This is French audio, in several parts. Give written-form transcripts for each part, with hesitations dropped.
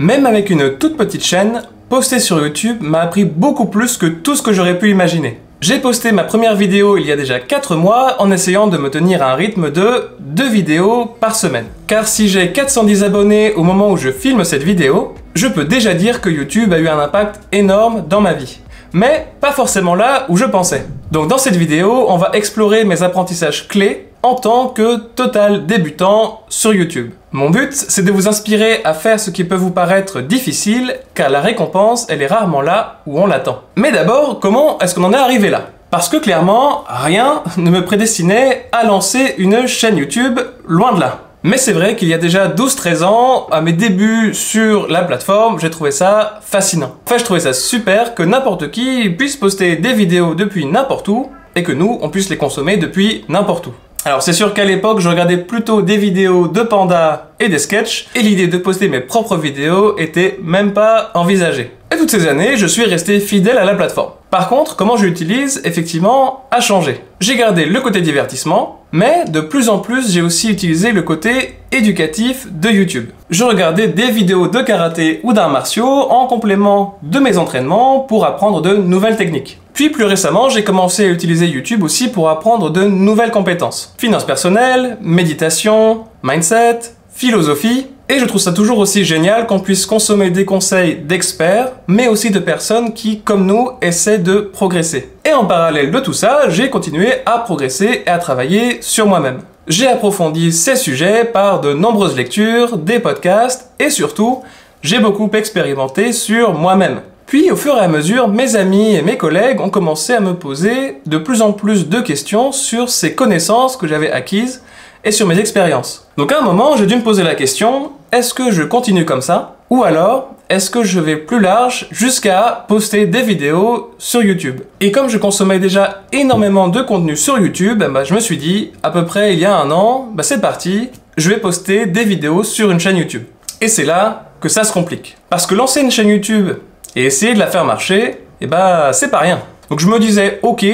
Même avec une toute petite chaîne, poster sur YouTube m'a appris beaucoup plus que tout ce que j'aurais pu imaginer. J'ai posté ma première vidéo il y a déjà 4 mois en essayant de me tenir à un rythme de 2 vidéos par semaine. Car si j'ai 410 abonnés au moment où je filme cette vidéo, je peux déjà dire que YouTube a eu un impact énorme dans ma vie. Mais pas forcément là où je pensais. Donc dans cette vidéo, on va explorer mes apprentissages clés en tant que total débutant sur YouTube. Mon but, c'est de vous inspirer à faire ce qui peut vous paraître difficile, car la récompense, elle est rarement là où on l'attend. Mais d'abord, comment est-ce qu'on en est arrivé là? Parce que clairement, rien ne me prédestinait à lancer une chaîne YouTube, loin de là. Mais c'est vrai qu'il y a déjà 12-13 ans, à mes débuts sur la plateforme, j'ai trouvé ça fascinant. Enfin, je trouvais ça super que n'importe qui puisse poster des vidéos depuis n'importe où, et que nous, on puisse les consommer depuis n'importe où. Alors c'est sûr qu'à l'époque, je regardais plutôt des vidéos de pandas et des sketchs, et l'idée de poster mes propres vidéos était même pas envisagée. Et toutes ces années, je suis resté fidèle à la plateforme. Par contre, comment je l'utilise, effectivement, a changé. J'ai gardé le côté divertissement, mais de plus en plus, j'ai aussi utilisé le côté éducatif de YouTube. Je regardais des vidéos de karaté ou d'arts martiaux en complément de mes entraînements pour apprendre de nouvelles techniques. Puis plus récemment, j'ai commencé à utiliser YouTube aussi pour apprendre de nouvelles compétences. Finances personnelles, méditation, mindset, philosophie. Et je trouve ça toujours aussi génial qu'on puisse consommer des conseils d'experts, mais aussi de personnes qui, comme nous, essaient de progresser. Et en parallèle de tout ça, j'ai continué à progresser et à travailler sur moi-même. J'ai approfondi ces sujets par de nombreuses lectures, des podcasts, et surtout, j'ai beaucoup expérimenté sur moi-même. Puis, au fur et à mesure, mes amis et mes collègues ont commencé à me poser de plus en plus de questions sur ces connaissances que j'avais acquises et sur mes expériences. Donc à un moment, j'ai dû me poser la question, est-ce que je continue comme ça? Ou alors, est-ce que je vais plus large jusqu'à poster des vidéos sur YouTube? Et comme je consommais déjà énormément de contenu sur YouTube, je me suis dit, à peu près il y a 1 an, c'est parti, je vais poster des vidéos sur une chaîne YouTube. Et c'est là que ça se complique. Parce que lancer une chaîne YouTube et essayer de la faire marcher, c'est pas rien. Donc je me disais, ok,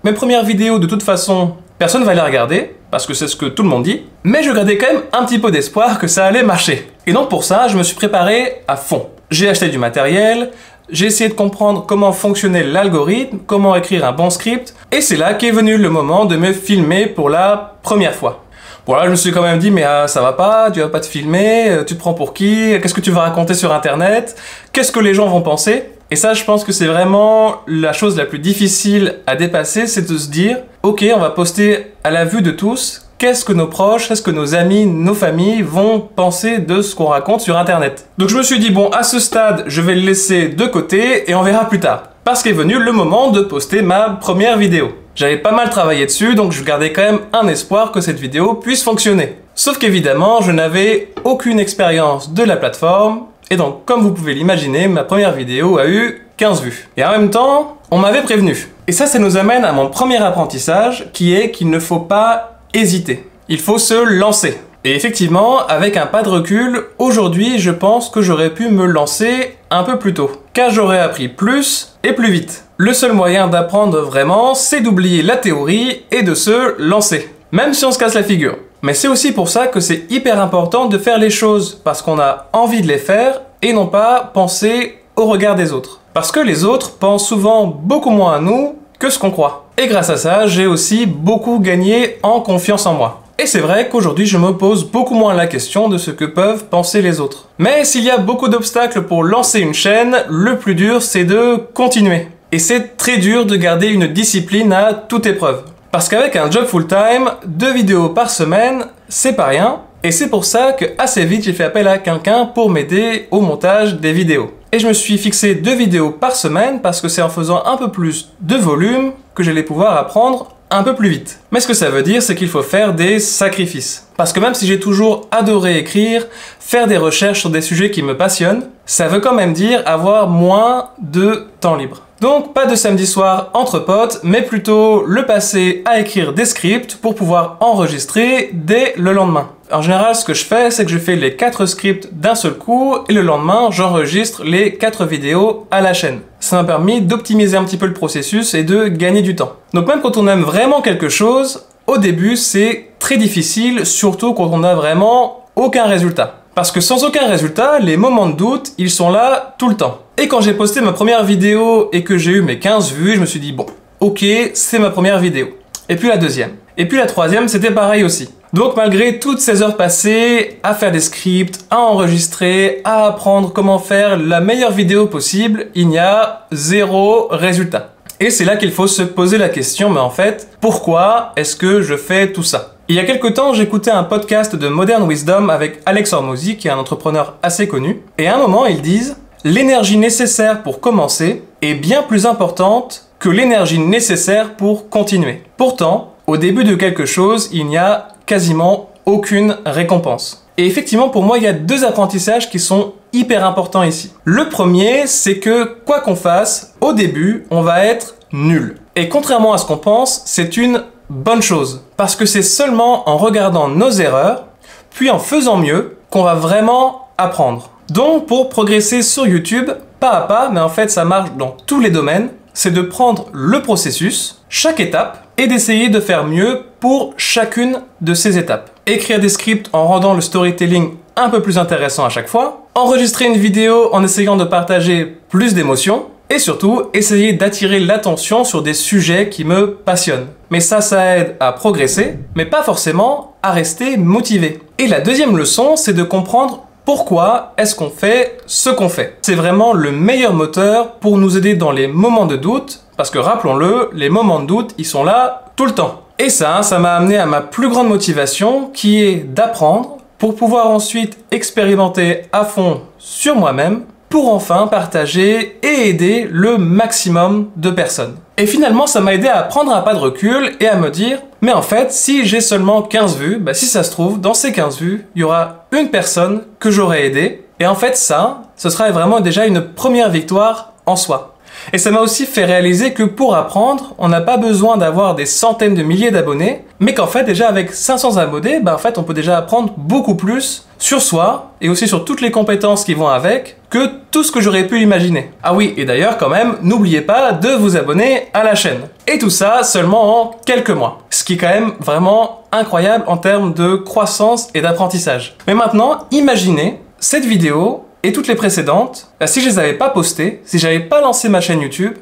mes premières vidéos de toute façon, personne va les regarder, parce que c'est ce que tout le monde dit, mais je gardais quand même un petit peu d'espoir que ça allait marcher. Et donc pour ça, je me suis préparé à fond. J'ai acheté du matériel, j'ai essayé de comprendre comment fonctionnait l'algorithme, comment écrire un bon script, et c'est là qu'est venu le moment de me filmer pour la première fois. Bon là, je me suis quand même dit, mais ça va pas, tu vas pas te filmer, tu te prends pour qui, qu'est-ce que tu vas raconter sur internet, qu'est-ce que les gens vont penser? Et ça, je pense que c'est vraiment la chose la plus difficile à dépasser, c'est de se dire, ok, on va poster à la vue de tous, qu'est-ce que nos proches, qu'est-ce que nos amis, nos familles vont penser de ce qu'on raconte sur internet. Donc je me suis dit, bon, à ce stade, je vais le laisser de côté et on verra plus tard. Parce qu'est venu le moment de poster ma première vidéo. J'avais pas mal travaillé dessus, donc je gardais quand même un espoir que cette vidéo puisse fonctionner. Sauf qu'évidemment, je n'avais aucune expérience de la plateforme, et donc, comme vous pouvez l'imaginer, ma première vidéo a eu 15 vues. Et en même temps, on m'avait prévenu. Et ça nous amène à mon premier apprentissage, qui est qu'il ne faut pas hésiter. Il faut se lancer. Et effectivement, avec un pas de recul, aujourd'hui, je pense que j'aurais pu me lancer un peu plus tôt. Car j'aurais appris plus et plus vite. Le seul moyen d'apprendre vraiment, c'est d'oublier la théorie et de se lancer. Même si on se casse la figure. Mais c'est aussi pour ça que c'est hyper important de faire les choses, parce qu'on a envie de les faire, et non pas penser au regard des autres. Parce que les autres pensent souvent beaucoup moins à nous que ce qu'on croit. Et grâce à ça, j'ai aussi beaucoup gagné en confiance en moi. Et c'est vrai qu'aujourd'hui, je me pose beaucoup moins la question de ce que peuvent penser les autres. Mais s'il y a beaucoup d'obstacles pour lancer une chaîne, le plus dur, c'est de continuer. Et c'est très dur de garder une discipline à toute épreuve. Parce qu'avec un job full-time, 2 vidéos par semaine, c'est pas rien. Et c'est pour ça que assez vite, j'ai fait appel à quelqu'un pour m'aider au montage des vidéos. Et je me suis fixé 2 vidéos par semaine parce que c'est en faisant un peu plus de volume que j'allais pouvoir apprendre un peu plus vite. Mais ce que ça veut dire, c'est qu'il faut faire des sacrifices. Parce que même si j'ai toujours adoré écrire, faire des recherches sur des sujets qui me passionnent, ça veut quand même dire avoir moins de temps libre. Donc pas de samedi soir entre potes, mais plutôt le passer à écrire des scripts pour pouvoir enregistrer dès le lendemain. En général, ce que je fais, c'est que je fais les 4 scripts d'un seul coup et le lendemain, j'enregistre les 4 vidéos à la chaîne. Ça m'a permis d'optimiser un petit peu le processus et de gagner du temps. Donc même quand on aime vraiment quelque chose, au début, c'est très difficile, surtout quand on n'a vraiment aucun résultat. Parce que sans aucun résultat, les moments de doute, ils sont là tout le temps. Et quand j'ai posté ma première vidéo et que j'ai eu mes 15 vues, je me suis dit bon, ok, c'est ma première vidéo. Et puis la deuxième. Et puis la troisième, c'était pareil aussi. Donc malgré toutes ces heures passées à faire des scripts, à enregistrer, à apprendre comment faire la meilleure vidéo possible, il n'y a zéro résultat. Et c'est là qu'il faut se poser la question, mais en fait, pourquoi est-ce que je fais tout ça? Il y a quelque temps, j'écoutais un podcast de Modern Wisdom avec Alex Hormozy, qui est un entrepreneur assez connu. Et à un moment, ils disent « L'énergie nécessaire pour commencer est bien plus importante que l'énergie nécessaire pour continuer. » Pourtant, au début de quelque chose, il n'y a quasiment aucune récompense. Et effectivement, pour moi, il y a deux apprentissages qui sont hyper importants ici. Le premier, c'est que quoi qu'on fasse, au début, on va être nul. Et contrairement à ce qu'on pense, c'est une bonne chose. Parce que c'est seulement en regardant nos erreurs, puis en faisant mieux, qu'on va vraiment apprendre. Donc, pour progresser sur YouTube, pas à pas, mais en fait, ça marche dans tous les domaines, c'est de prendre le processus, chaque étape, et d'essayer de faire mieux pour chacune de ces étapes. Écrire des scripts en rendant le storytelling un peu plus intéressant à chaque fois, enregistrer une vidéo en essayant de partager plus d'émotions, et surtout, essayer d'attirer l'attention sur des sujets qui me passionnent. Mais ça aide à progresser, mais pas forcément à rester motivé. Et la deuxième leçon, c'est de comprendre pourquoi est-ce qu'on fait ce qu'on fait. C'est vraiment le meilleur moteur pour nous aider dans les moments de doute, parce que rappelons-le, les moments de doute, ils sont là tout le temps. Et ça m'a amené à ma plus grande motivation, qui est d'apprendre pour pouvoir ensuite expérimenter à fond sur moi-même, pour enfin partager et aider le maximum de personnes. Et finalement, ça m'a aidé à prendre un pas de recul et à me dire, mais en fait, si j'ai seulement 15 vues, si ça se trouve, dans ces 15 vues, il y aura une personne que j'aurai aidée. Et en fait, ça, ce sera vraiment déjà une première victoire en soi. Et ça m'a aussi fait réaliser que pour apprendre, on n'a pas besoin d'avoir des centaines de milliers d'abonnés, mais qu'en fait, déjà avec 500 abonnés, en fait, on peut déjà apprendre beaucoup plus sur soi et aussi sur toutes les compétences qui vont avec que tout ce que j'aurais pu imaginer. Ah oui, et d'ailleurs, quand même, n'oubliez pas de vous abonner à la chaîne. Et tout ça seulement en quelques mois. Ce qui est quand même vraiment incroyable en termes de croissance et d'apprentissage. Mais maintenant, imaginez cette vidéo et toutes les précédentes, si je les avais pas postées, si j'avais pas lancé ma chaîne YouTube,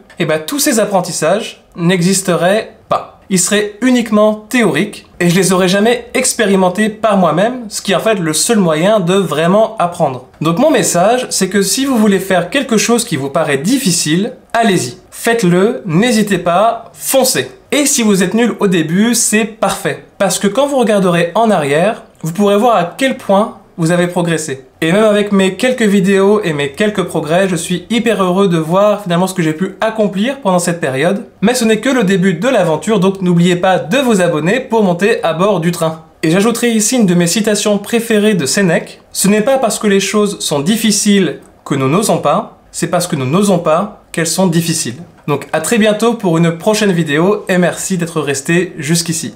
tous ces apprentissages n'existeraient pas. Ils seraient uniquement théoriques et je les aurais jamais expérimentés par moi-même, ce qui est en fait le seul moyen de vraiment apprendre. Donc mon message, c'est que si vous voulez faire quelque chose qui vous paraît difficile, allez-y. Faites-le, n'hésitez pas, foncez. Et si vous êtes nul au début, c'est parfait. Parce que quand vous regarderez en arrière, vous pourrez voir à quel point vous avez progressé. Et même avec mes quelques vidéos et mes quelques progrès, je suis hyper heureux de voir finalement ce que j'ai pu accomplir pendant cette période. Mais ce n'est que le début de l'aventure, donc n'oubliez pas de vous abonner pour monter à bord du train. Et j'ajouterai ici une de mes citations préférées de Sénèque. Ce n'est pas parce que les choses sont difficiles que nous n'osons pas, c'est parce que nous n'osons pas qu'elles sont difficiles. Donc à très bientôt pour une prochaine vidéo et merci d'être resté jusqu'ici.